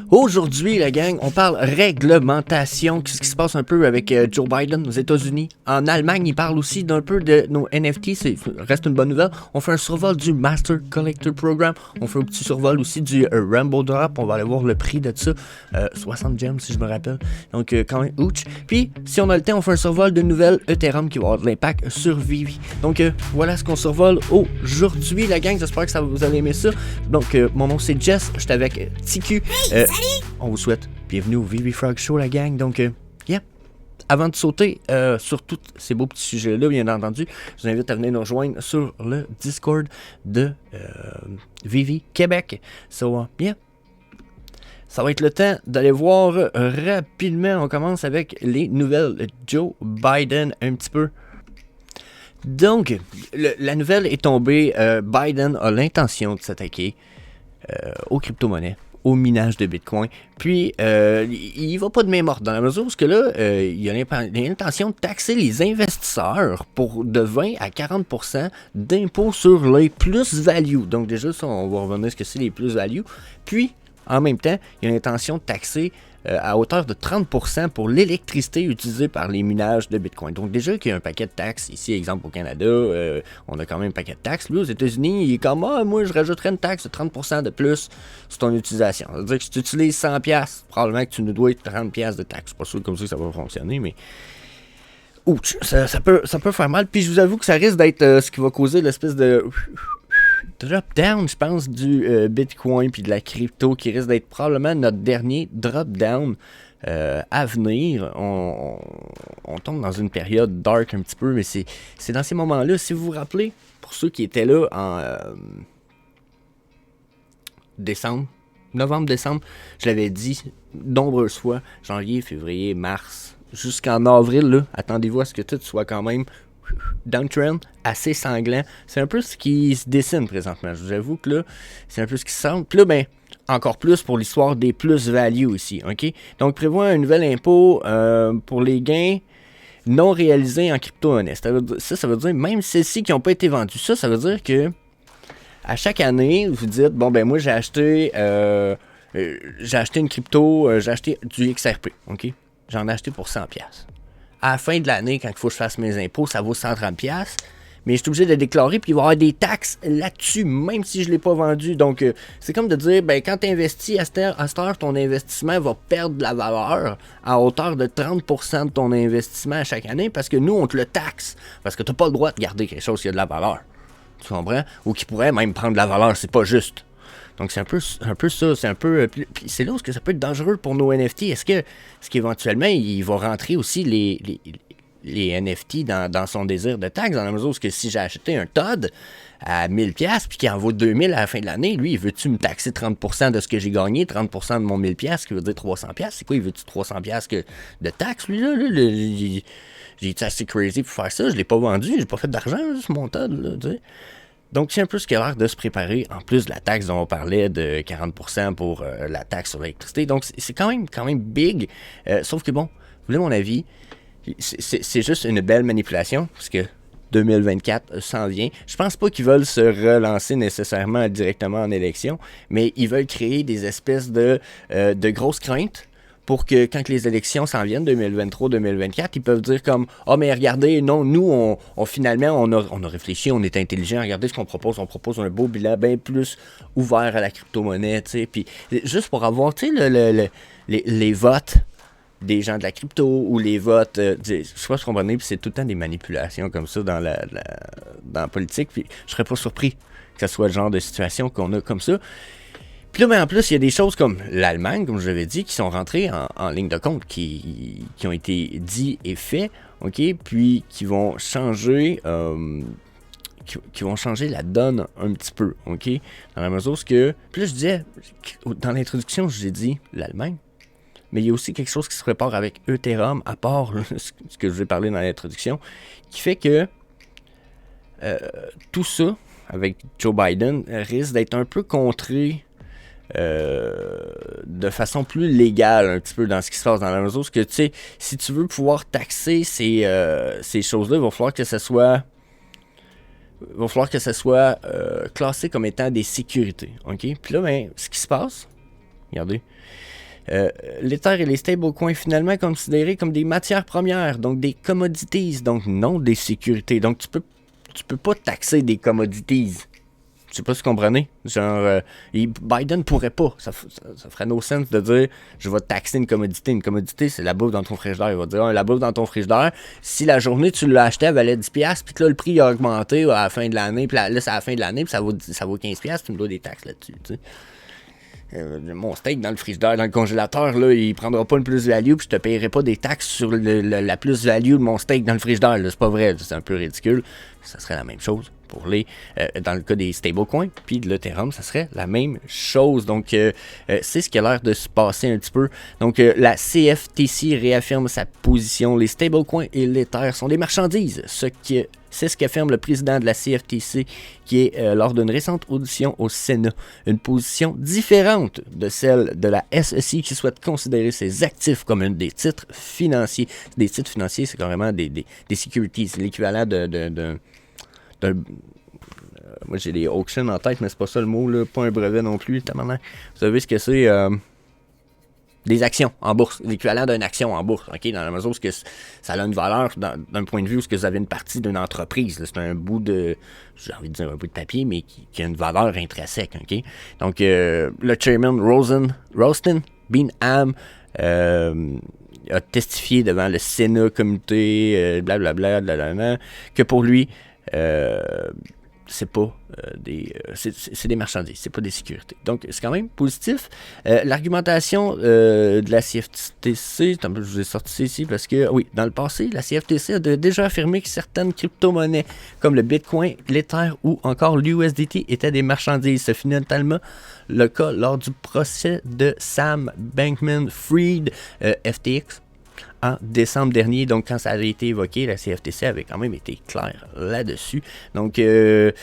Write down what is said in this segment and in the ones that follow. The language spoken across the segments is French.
Aujourd'hui, la gang, on parle réglementation, qu'est-ce qui se passe un peu avec Joe Biden aux États-Unis. En Allemagne, il parle aussi d'un peu de nos NFT, reste une bonne nouvelle. On fait un survol du Master Collector Program, on fait un petit survol aussi du Rumble Drop, on va aller voir le prix de ça, 60 gems si je me rappelle, donc quand même, ouch. Puis, si on a le temps, on fait un survol de nouvelles Ethereum qui vont avoir de l'impact sur Vivi. Donc voilà ce qu'on survole aujourd'hui, la gang, j'espère que vous allez aimer ça. Donc mon nom c'est Jess, je suis avec TQ. On vous souhaite bienvenue au Vivi Frog Show, la gang. Donc, avant de sauter sur tous ces beaux petits sujets-là, bien entendu, je vous invite à venir nous rejoindre sur le Discord de Vivi Québec. Ça va être le temps d'aller voir rapidement. On commence avec les nouvelles de Joe Biden un petit peu. Donc, la nouvelle est tombée. Biden a l'intention de s'attaquer aux crypto-monnaies, au minage de Bitcoin. Puis, il va pas de main morte dans la mesure où il a l'intention de taxer les investisseurs de 20 à 40% d'impôts sur les plus-values. Donc déjà, ça, on va revenir à ce que c'est les plus-values. Puis, en même temps, il a l'intention de taxer à hauteur de 30% pour l'électricité utilisée par les minages de Bitcoin. Donc déjà qu'il y a un paquet de taxes, ici, exemple au Canada, on a quand même un paquet de taxes. Lui, aux États-Unis, il est comme, moi, je rajouterais une taxe de 30% de plus sur ton utilisation. Ça veut dire que si tu utilises 100$, probablement que tu nous dois 30$ de taxes. C'est pas sûr comme ça que ça va fonctionner, mais... ouch, ça peut faire mal. Puis je vous avoue que ça risque d'être ce qui va causer l'espèce de... drop-down, je pense, du Bitcoin puis de la crypto qui risque d'être probablement notre dernier drop-down à venir. On tombe dans une période dark un petit peu, mais c'est dans ces moments-là, si vous vous rappelez, pour ceux qui étaient là en novembre-décembre, je l'avais dit nombreuses fois, janvier, février, mars, jusqu'en avril, là, attendez-vous à ce que tout soit quand même downtrend assez sanglant. C'est un peu ce qui se dessine présentement. Je vous avoue que là, c'est un peu ce qui se semble. Puis là, encore plus pour l'histoire des plus-values ici, ok? Donc, prévoit un nouvel impôt pour les gains non réalisés en crypto-monnaie. Ça veut dire, même celles-ci qui n'ont pas été vendues, ça veut dire que à chaque année, vous dites, moi, j'ai acheté une crypto, j'ai acheté du XRP, ok? J'en ai acheté pour 100$. À la fin de l'année, quand il faut que je fasse mes impôts, ça vaut 130$. Mais je suis obligé de déclarer, puis il va y avoir des taxes là-dessus, même si je ne l'ai pas vendu. Donc, c'est comme de dire, quand tu investis à cette heure, ton investissement va perdre de la valeur à hauteur de 30% de ton investissement à chaque année, parce que nous, on te le taxe. Parce que tu n'as pas le droit de garder quelque chose qui a de la valeur. Tu comprends? Ou qui pourrait même prendre de la valeur, c'est pas juste. Donc, c'est un peu ça, c'est un peu... Puis c'est là où ça peut être dangereux pour nos NFT. Est-ce qu'éventuellement, il va rentrer aussi les NFT dans son désir de taxe, dans la mesure où si j'ai acheté un Todd à 1000$ puis qu'il en vaut 2000$ à la fin de l'année, lui, il veut-tu me taxer 30% de ce que j'ai gagné, 30% de mon 1000$, ce qui veut dire 300$? C'est quoi, il veut-tu 300$ de taxe, lui, là? J'ai été assez crazy pour faire ça, je l'ai pas vendu, j'ai pas fait d'argent sur mon Todd, là, tu sais. Donc, c'est un peu ce qu'il a l'air de se préparer, en plus de la taxe dont on parlait de 40% pour la taxe sur l'électricité. Donc, c'est quand même big. Sauf que, vous voulez mon avis, c'est juste une belle manipulation, parce que 2024 s'en vient. Je pense pas qu'ils veulent se relancer nécessairement directement en élection, mais ils veulent créer des espèces de grosses craintes, pour que quand les élections s'en viennent, 2023-2024, ils peuvent dire comme « Ah, mais regardez, non, nous, finalement, on a réfléchi, on est intelligent, regardez ce qu'on propose. On propose un beau bilan bien plus ouvert à la crypto-monnaie, tu sais. » Puis juste pour avoir, tu sais, les votes des gens de la crypto ou les votes, je sais pas si vous comprenez, puis c'est tout le temps des manipulations comme ça dans la politique. Puis je serais pas surpris que ce soit le genre de situation qu'on a comme ça. Puis là, en plus, il y a des choses comme l'Allemagne, comme je l'avais dit, qui sont rentrées en ligne de compte, qui ont été dit et faits, ok, puis qui vont changer, qui vont changer la donne un petit peu, ok, dans la mesure où puis là, je disais, dans l'introduction, je vous ai dit l'Allemagne, mais il y a aussi quelque chose qui se prépare avec Ethereum, à part ce que je vais parler dans l'introduction, qui fait que tout ça, avec Joe Biden, risque d'être un peu contré de façon plus légale un petit peu dans ce qui se passe dans la mesure, parce que tu sais, si tu veux pouvoir taxer ces choses-là, il va falloir que ça soit classé comme étant des sécurités, ok? Puis là, ce qui se passe, Regardez. L'Ether et les stablecoins finalement considérés comme des matières premières, donc des commodities, donc non des sécurités. Donc tu peux pas taxer des commodities. Je sais pas si vous comprenez. Genre, Biden pourrait pas. Ça ferait no sense de dire je vais taxer une commodité. Une commodité, c'est la bouffe dans ton frigidaire. Il va dire la bouffe dans ton frigidaire. Si la journée tu l'as acheté, elle valait 10$, puis que là le prix a augmenté à la fin de l'année, puis là c'est à la fin de l'année, puis ça vaut 15$, tu me dois des taxes là-dessus. Tu sais. Mon steak dans le frigidaire, dans le congélateur, là, il prendra pas une plus-value, puis je te paierai pas des taxes sur la plus-value de mon steak dans le frigidaire. Là. C'est pas vrai, c'est un peu ridicule. Ça serait la même chose pour dans le cas des stablecoins, puis de l'Ethereum, ça serait la même chose. Donc, c'est ce qui a l'air de se passer un petit peu. Donc, la CFTC réaffirme sa position. Les stablecoins et l'Ether sont des marchandises, c'est ce qu'affirme le président de la CFTC qui est lors d'une récente audition au Sénat. Une position différente de celle de la SEC qui souhaite considérer ses actifs comme des titres financiers. Des titres financiers, c'est carrément des securities. C'est l'équivalent d'un moi j'ai des auctions en tête, mais c'est pas ça le mot, là, pas un brevet non plus. Vous savez ce que c'est des actions en bourse, l'équivalent d'une action en bourse, ok, dans la mesure où ça a une valeur d'un point de vue où vous avez une partie d'une entreprise. Là, c'est un bout de, j'ai envie de dire un bout de papier, mais qui a une valeur intrinsèque. Ok, donc le chairman Rostin Bingham a testifié devant le Sénat, comité, blablabla, que pour lui, c'est pas c'est des marchandises, c'est pas des sécurités. Donc, c'est quand même positif. L'argumentation de la CFTC, je vous ai sorti ça ici parce que, oui, dans le passé, la CFTC a déjà affirmé que certaines crypto-monnaies, comme le Bitcoin, l'Ether ou encore l'USDT, étaient des marchandises. Ce fut notamment le cas lors du procès de Sam Bankman-Fried, FTX, en décembre dernier. Donc, quand ça avait été évoqué, la CFTC avait quand même été claire là-dessus. Donc, je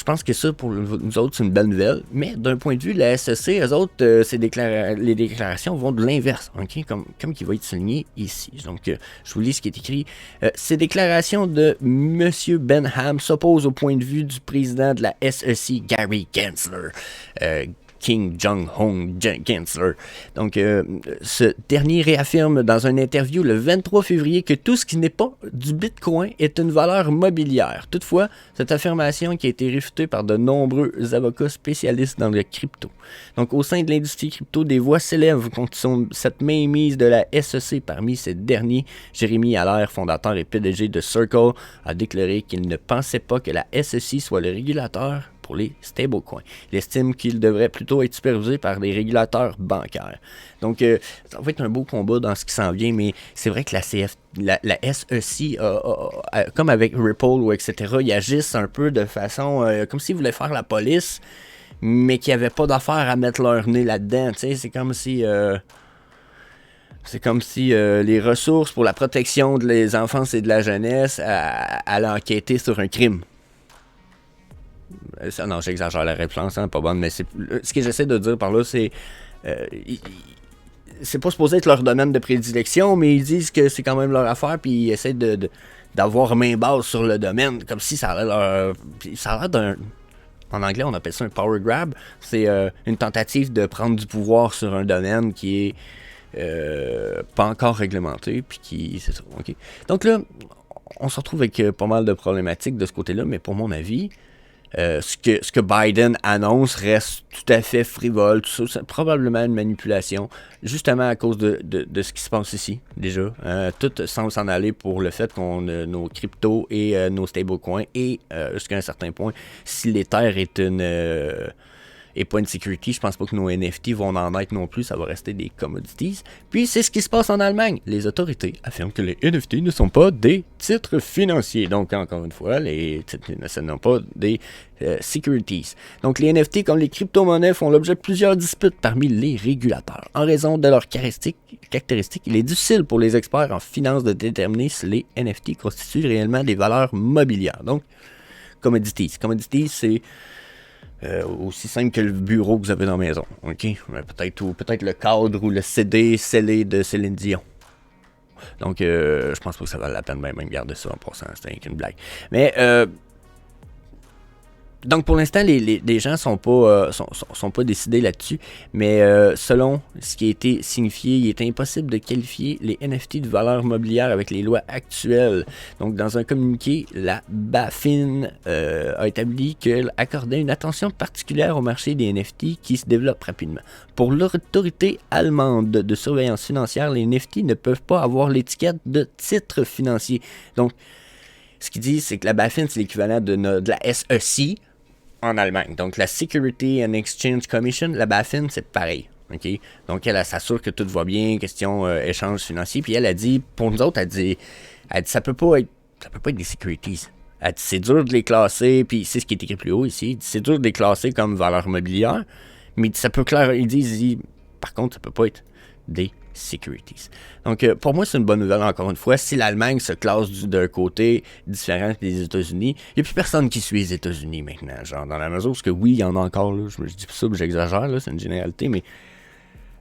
pense que ça, pour nous autres, c'est une belle nouvelle. Mais d'un point de vue de la SEC, eux autres, les déclarations vont de l'inverse, okay? Comme qui va être souligné ici. Donc, je vous lis ce qui est écrit. Ces déclarations de M. Benham s'opposent au point de vue du président de la SEC, Gary Gensler. King Jong-un Gensler. Donc, ce dernier réaffirme dans une interview le 23 février que tout ce qui n'est pas du Bitcoin est une valeur mobilière. Toutefois, cette affirmation qui a été réfutée par de nombreux avocats spécialistes dans le crypto. Donc, au sein de l'industrie crypto, des voix s'élèvent contre cette mainmise de la SEC parmi ces derniers. Jérémy Allaire, fondateur et PDG de Circle, a déclaré qu'il ne pensait pas que la SEC soit le régulateur pour les stablecoins. Il estime qu'il devrait plutôt être supervisé par des régulateurs bancaires. Donc, ça va être un beau combat dans ce qui s'en vient, mais c'est vrai que la SEC, comme avec Ripple ou etc., ils agissent un peu de façon comme s'ils voulaient faire la police, mais qu'ils n'avaient pas d'affaire à mettre leur nez là-dedans. Tu sais, c'est comme si... les ressources pour la protection des enfants et de la jeunesse allaient enquêter sur un crime. Non, j'exagère, la réponse, hein, pas bonne, mais ce que j'essaie de dire par là, c'est c'est pas supposé être leur domaine de prédilection, mais ils disent que c'est quand même leur affaire, puis ils essaient d'avoir main basse sur le domaine, comme si ça allait leur... Ça a l'air d'un... En anglais, on appelle ça un power grab. C'est une tentative de prendre du pouvoir sur un domaine qui est pas encore réglementé, puis qui... C'est ça, ok. Donc là, on se retrouve avec pas mal de problématiques de ce côté-là, mais pour mon avis... ce que Biden annonce reste tout à fait frivole, tout ça, c'est probablement une manipulation, justement à cause de ce qui se passe ici, déjà. Tout semble s'en aller pour le fait qu'on a nos cryptos et nos stablecoins, et jusqu'à un certain point, si l'Ether est pas une security, je pense pas que nos NFT vont en être non plus, ça va rester des commodities. Puis c'est ce qui se passe en Allemagne. Les autorités affirment que les NFT ne sont pas des titres financiers. Donc encore une fois, les titres ne sont pas des securities. Donc les NFT comme les crypto-monnaies font l'objet de plusieurs disputes parmi les régulateurs. En raison de leurs caractéristiques, il est difficile pour les experts en finance de déterminer si les NFT constituent réellement des valeurs mobilières. Donc commodities. Commodities, c'est aussi simple que le bureau que vous avez dans la maison, ok? Peut-être le cadre ou le CD scellé de Céline Dion. Donc, je pense pas que ça vale la peine même garder ça en passant, c'était une blague. Mais, Donc pour l'instant, les gens sont pas décidés là-dessus, mais selon ce qui a été signifié, il est impossible de qualifier les NFT de valeur mobilière avec les lois actuelles. Donc dans un communiqué, la BaFin a établi qu'elle accordait une attention particulière au marché des NFT qui se développe rapidement. Pour l'autorité allemande de surveillance financière, les NFT ne peuvent pas avoir l'étiquette de titre financier. Donc ce qu'ils disent, c'est que la BaFin, c'est l'équivalent de la SEC en Allemagne. Donc, la Security and Exchange Commission, la BaFin, c'est pareil. Okay? Donc, elle s'assure que tout va bien, question échange financier. Puis elle a dit, pour nous autres, elle dit ça peut pas être des securities. Elle dit, c'est dur de les classer, puis c'est ce qui est écrit plus haut ici. C'est dur de les classer comme valeur mobilière, mais ça peut clair. Ils disent, par contre, ça peut pas être des securities. Donc, pour moi, c'est une bonne nouvelle, encore une fois. Si l'Allemagne se classe d'un côté différent des États-Unis, il n'y a plus personne qui suit les États-Unis maintenant. Genre, dans la mesure où, oui, il y en a encore, là, je dis ça, j'exagère, là, c'est une généralité, mais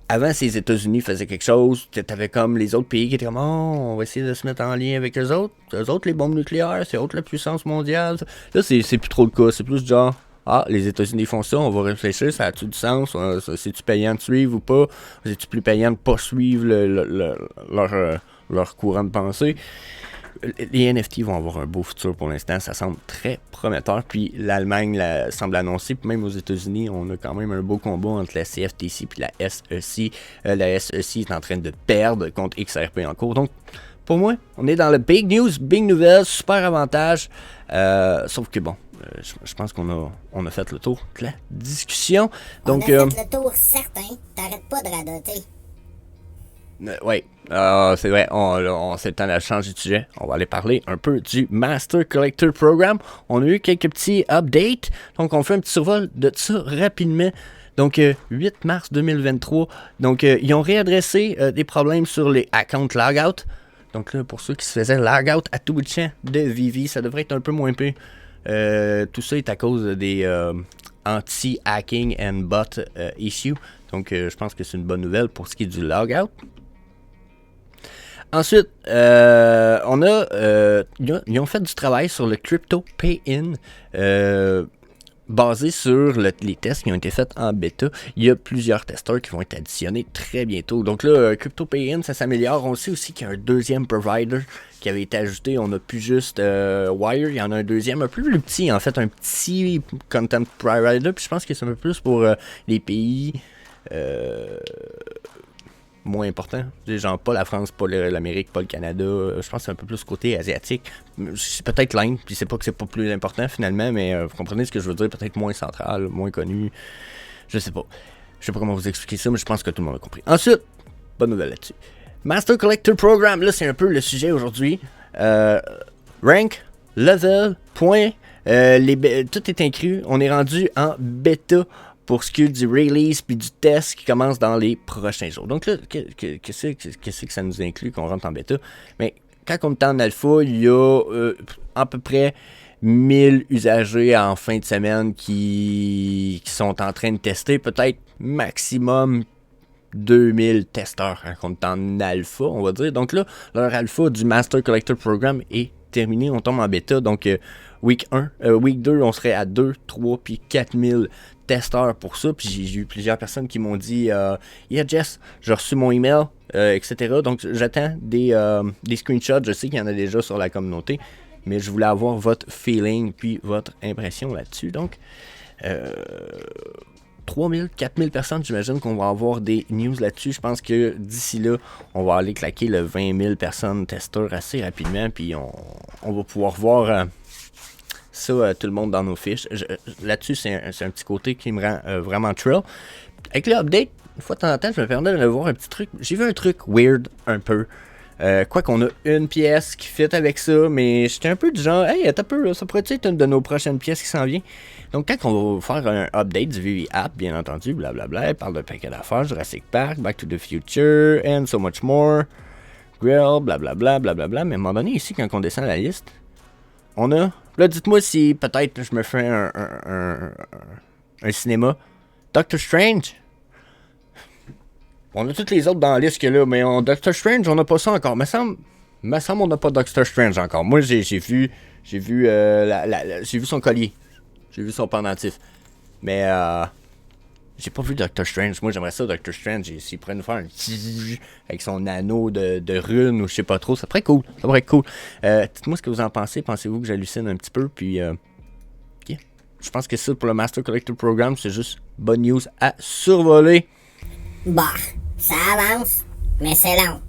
avant, si les États-Unis faisaient quelque chose, tu avais comme les autres pays qui étaient comme, oh, on va essayer de se mettre en lien avec eux autres. Eux autres, les bombes nucléaires, c'est autres la puissance mondiale. Là, c'est plus trop le cas. C'est plus genre, ah, les États-Unis font ça, on va réfléchir, ça a-tu du sens? C'est-tu payant de suivre ou pas? C'est-tu plus payant de pas suivre leur courant de pensée? Les NFT vont avoir un beau futur pour l'instant, ça semble très prometteur. Puis l'Allemagne semble annoncer, puis même aux États-Unis, on a quand même un beau combat entre la CFTC et la SEC. La SEC est en train de perdre contre XRP en cours. Donc, pour moi, on est dans le big news, big nouvelle, super avantage. Sauf que bon, je pense qu'on a fait le tour de la discussion. Donc, on a fait le tour certain. T'arrêtes pas de radoter. Oui, c'est vrai, c'est le temps de changer de sujet. On va aller parler un peu du Master Collector Program. On a eu quelques petits updates, donc on fait un petit survol de ça rapidement. Donc, 8 mars 2023, donc ils ont réadressé des problèmes sur les accounts logout. Donc là, pour ceux qui se faisaient logout à tout bout de champ de Vivi, ça devrait être un peu moins peu. Tout ça est à cause des anti-hacking and bot issues. Donc, je pense que c'est une bonne nouvelle pour ce qui est du logout. Ensuite, ils ont fait du travail sur le Crypto Pay-In basé sur les tests qui ont été faits en bêta. Il y a plusieurs testeurs qui vont être additionnés très bientôt. Donc là, Crypto Pay-In, ça s'améliore. On sait aussi qu'il y a un deuxième provider qui avait été ajouté. On n'a plus juste Wire, il y en a un deuxième, un peu plus petit, en fait, un petit content provider. Puis je pense que c'est un peu plus pour les pays moins important. Genre pas la France, pas l'Amérique, pas le Canada. Je pense que c'est un peu plus côté asiatique. C'est peut-être l'Inde, puis c'est pas que c'est pas plus important finalement, mais vous comprenez ce que je veux dire, peut-être moins central, moins connu. Je sais pas. Je sais pas comment vous expliquer ça, mais je pense que tout le monde a compris. Ensuite, bonne nouvelle là-dessus. Master Collector Program, là c'est un peu le sujet aujourd'hui. Rank, level, point, tout est inclus. On est rendu en bêta pour ce qui est du release puis du test qui commence dans les prochains jours. Donc là, qu'est-ce que ça nous inclut qu'on rentre en bêta? Mais quand on est en alpha, il y a à peu près 1000 usagers en fin de semaine qui sont en train de tester, peut-être maximum 2000 testeurs quand on est en alpha, on va dire. Donc là, leur alpha du Master Collector Program est terminé, on tombe en bêta. Donc week 2, on serait à 2, 3 puis 4000 testeurs pour ça. Puis j'ai eu plusieurs personnes qui m'ont dit yeah Jess, j'ai reçu mon email, etc. Donc j'attends des screenshots. Je sais qu'il y en a déjà sur la communauté, mais je voulais avoir votre feeling puis votre impression là-dessus. Donc 3000, 4000 personnes, j'imagine qu'on va avoir des news là-dessus. Je pense que d'ici là, on va aller claquer le 20 000 personnes testeurs assez rapidement. Puis on va pouvoir voir ça, tout le monde dans nos fiches. Là-dessus, c'est un petit côté qui me rend vraiment thrill. Avec l'update, une fois de temps en temps, je me permets de voir un petit truc. J'ai vu un truc weird un peu. Quoi qu'on a une pièce qui fit avec ça, mais j'étais un peu du genre, hey, attends un peu, là, ça pourrait être une de nos prochaines pièces qui s'en vient. Donc, quand on va faire un update du Vivi App, bien entendu, blablabla, il parle de paquet d'affaires, Jurassic Park, Back to the Future, and so much more, Grill, blablabla, blablabla. Mais à un moment donné, ici, quand on descend la liste, on a. Là, dites-moi si peut-être je me fais un cinéma. Doctor Strange. On a toutes les autres dans la liste que là, mais Doctor Strange, on n'a pas ça encore. Me semble on n'a pas Doctor Strange encore. Moi, j'ai vu son collier. J'ai vu son pendentif. Mais j'ai pas vu Doctor Strange. Moi, j'aimerais ça, Doctor Strange. S'il pourrait nous faire un avec son anneau de runes ou je sais pas trop, ça pourrait être cool. Ça pourrait être cool. Dites-moi ce que vous en pensez. Pensez-vous que j'hallucine un petit peu? Puis, yeah. Je pense que ça, pour le Master Collector Program, c'est juste bonne news à survoler. Bah, ça avance, mais c'est long.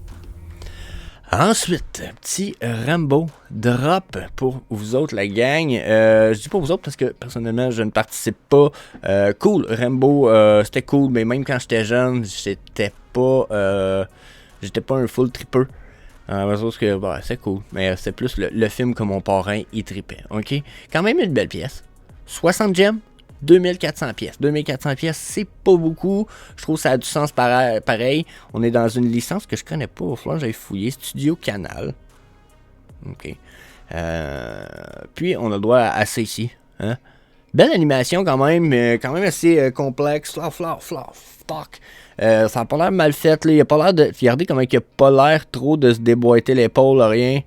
Ensuite, petit Rambo drop pour vous autres, la gang. Je dis pour vous autres parce que personnellement, je ne participe pas. Cool, Rambo, c'était cool, mais même quand j'étais jeune, j'étais pas un full tripper. Parce que c'est cool, mais c'est plus le film que mon parrain y tripait. Ok, quand même une belle pièce. 60 gemmes. 2400 pièces. 2400 pièces, c'est pas beaucoup. Je trouve que ça a du sens pareil. On est dans une licence que je connais pas. Il va falloir que j'aille fouiller. Studio Canal. OK. Puis, on a le droit à ça ici. Hein? Belle animation quand même assez complexe. Fuck. Ça a pas l'air mal fait. Là. Il a pas l'air de... Regardez comment il a pas l'air trop de se déboîter l'épaule, rien.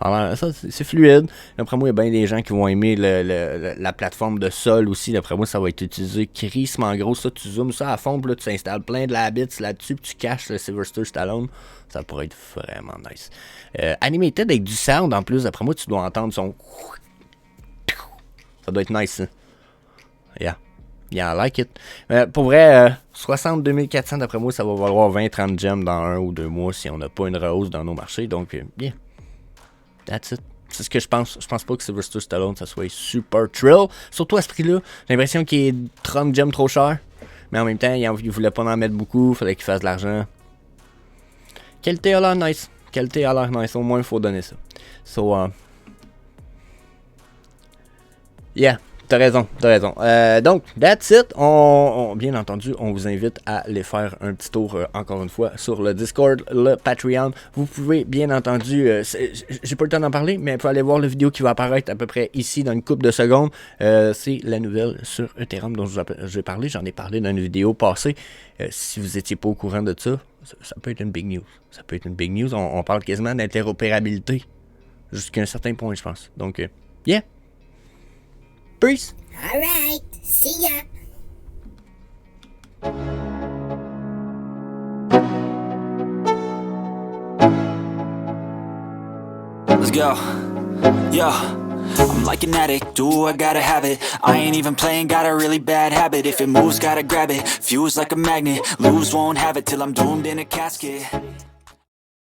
Alors, ça, c'est fluide. D'après moi, il y a bien des gens qui vont aimer la plateforme de sol aussi. D'après moi, ça va être utilisé crissement gros. Ça, tu zoomes ça à fond, puis là, tu installes plein de habits là-dessus, puis tu caches le Sylvester Stallone. Ça pourrait être vraiment nice. Animated avec du sound en plus. D'après moi, tu dois entendre son... Ça doit être nice, ça. Yeah, I like it. Pour vrai, 62 400, d'après moi, ça va valoir 20-30 gemmes dans 1 ou 2 mois si on n'a pas une rehausse dans nos marchés. Donc, bien. That's it. C'est ce que je pense. Je pense pas que Sylvester Stallone, ça soit super thrill. Surtout à ce prix-là. J'ai l'impression qu'il est 30 gemmes trop cher. Mais en même temps, il voulait pas en mettre beaucoup. Il fallait qu'il fasse de l'argent. Qualité a l'air nice. Au moins, il faut donner ça. So, yeah. T'as raison. Donc, that's it. Bien entendu, on vous invite à aller faire un petit tour, encore une fois, sur le Discord, le Patreon. Vous pouvez, bien entendu, j'ai pas le temps d'en parler, mais vous pouvez aller voir la vidéo qui va apparaître à peu près ici dans une couple de secondes. C'est la nouvelle sur Ethereum dont je vais parler. J'en ai parlé dans une vidéo passée. Si vous étiez pas au courant de ça, ça peut être une big news. On parle quasiment d'interopérabilité jusqu'à un certain point, je pense. Donc, yeah. Peace. Alright, see ya. Let's go. Yo, I'm like an addict, do I gotta have it. I ain't even playing, got a really bad habit. If it moves, gotta grab it. Fuse like a magnet, lose, won't have it till I'm doomed in a casket.